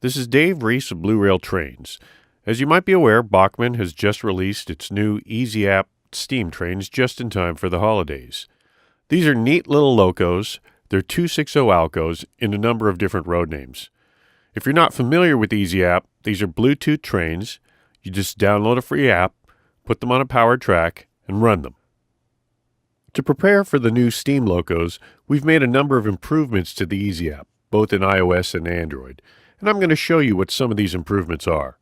This is Dave Reese of Blue Rail Trains. As you might be aware, Bachmann has just released its new E-Z App Steam trains just in time for the holidays. These are neat little locos. They're 260 Alcos in a number of different road names. If you're not familiar with E-Z App, these are Bluetooth trains. You just download a free app, put them on a powered track, and run them. To prepare for the new Steam locos, we've made a number of improvements to the E-Z App, both in iOS and Android, and I'm going to show you what some of these improvements are.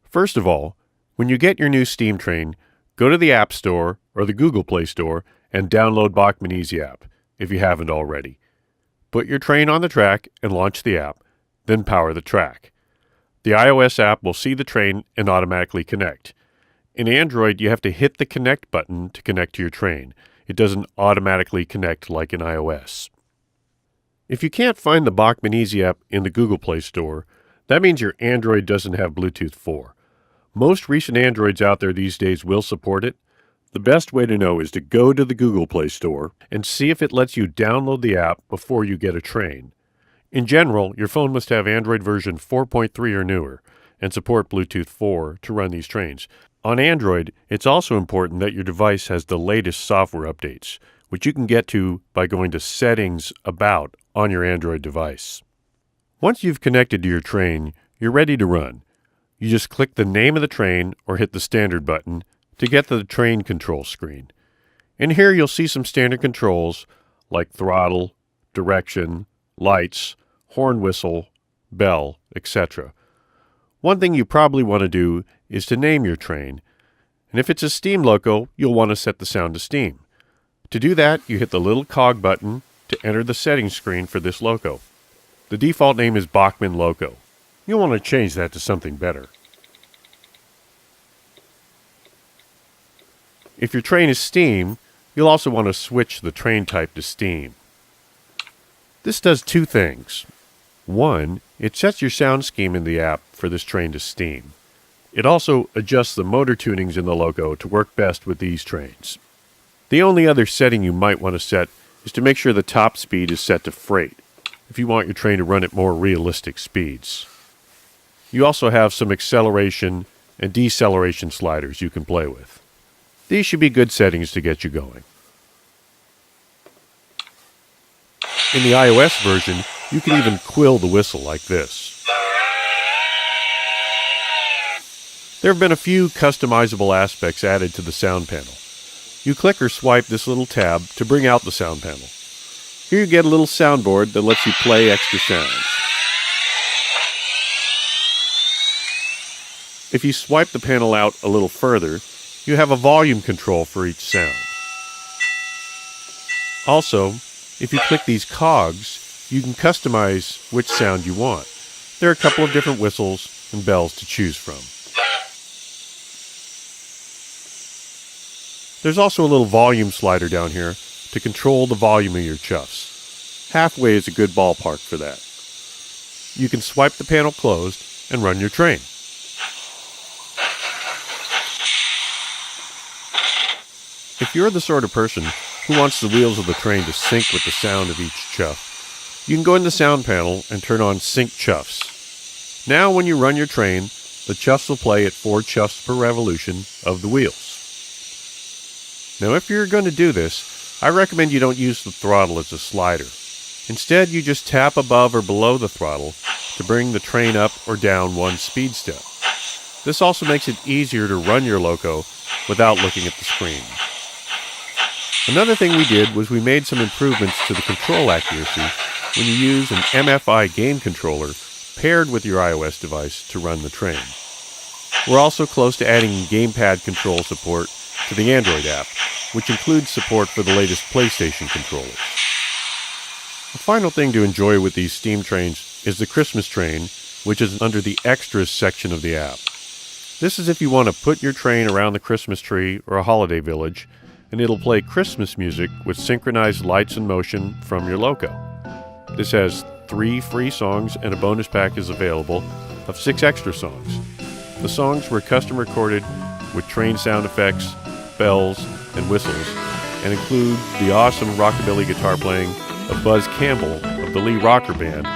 First of all, when you get your new Steam train, go to the App Store or the Google Play Store and download Bachmann E-Z App if you haven't already. Put your train on the track and launch the app, then power the track. The iOS app will see the train and automatically connect. In Android, you have to hit the connect button to connect to your train. It doesn't automatically connect like in iOS. If you can't find the Bachmann E-Z App in the Google Play Store, that means your Android doesn't have Bluetooth 4. Most recent Androids out there these days will support it. The best way to know is to go to the Google Play Store and see if it lets you download the app before you get a train. In general, your phone must have Android version 4.3 or newer and support Bluetooth 4 to run these trains. On Android, it's also important that your device has the latest software updates, which you can get to by going to Settings About on your Android device. Once you've connected to your train, you're ready to run. You just click the name of the train or hit the standard button to get to the train control screen. In here you'll see some standard controls like throttle, direction, lights, horn whistle, bell, etc. One thing you probably want to do is to name your train, and if it's a steam loco, you'll want to set the sound to steam. To do that, you hit the little cog button to enter the settings screen for this loco. The default name is Bachmann Loco. You'll want to change that to something better. If your train is steam, you'll also want to switch the train type to steam. This does two things. One, it sets your sound scheme in the app for this train to steam. It also adjusts the motor tunings in the loco to work best with these trains. The only other setting you might want to set is to make sure the top speed is set to freight, if you want your train to run at more realistic speeds. You also have some acceleration and deceleration sliders you can play with. These should be good settings to get you going. In the iOS version, you can even quill the whistle like this. There have been a few customizable aspects added to the sound panel. You click or swipe this little tab to bring out the sound panel. Here you get a little soundboard that lets you play extra sounds. If you swipe the panel out a little further, you have a volume control for each sound. Also, if you click these cogs, you can customize which sound you want. There are a couple of different whistles and bells to choose from. There's also a little volume slider down here to control the volume of your chuffs. Halfway is a good ballpark for that. You can swipe the panel closed and run your train. If you're the sort of person who wants the wheels of the train to sync with the sound of each chuff, you can go in the sound panel and turn on Sync Chuffs. Now when you run your train, the chuffs will play at 4 chuffs per revolution of the wheels. Now if you're going to do this, I recommend you don't use the throttle as a slider. Instead, you just tap above or below the throttle to bring the train up or down one speed step. This also makes it easier to run your loco without looking at the screen. Another thing we did was we made some improvements to the control accuracy when you use an MFI game controller paired with your iOS device to run the train. We're also close to adding gamepad control support to the Android app, which includes support for the latest PlayStation controllers. The final thing to enjoy with these Steam trains is the Christmas train, which is under the Extras section of the app. This is if you want to put your train around the Christmas tree or a holiday village, and it'll play Christmas music with synchronized lights and motion from your loco. This has 3 free songs and a bonus pack is available of 6 extra songs. The songs were custom recorded with train sound effects, bells, and whistles, and include the awesome rockabilly guitar playing of Buzz Campbell of the Lee Rocker Band,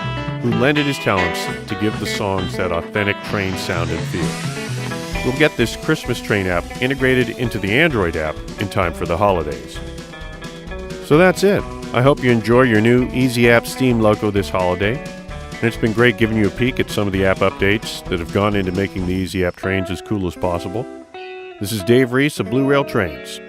who lended his talents to give the songs that authentic train sound and feel. We'll get this Christmas train app integrated into the Android app in time for the holidays. So that's it. I hope you enjoy your new E-Z App Steam logo this holiday. And it's been great giving you a peek at some of the app updates that have gone into making the E-Z App trains as cool as possible. This is Dave Reese of Blue Rail Trains.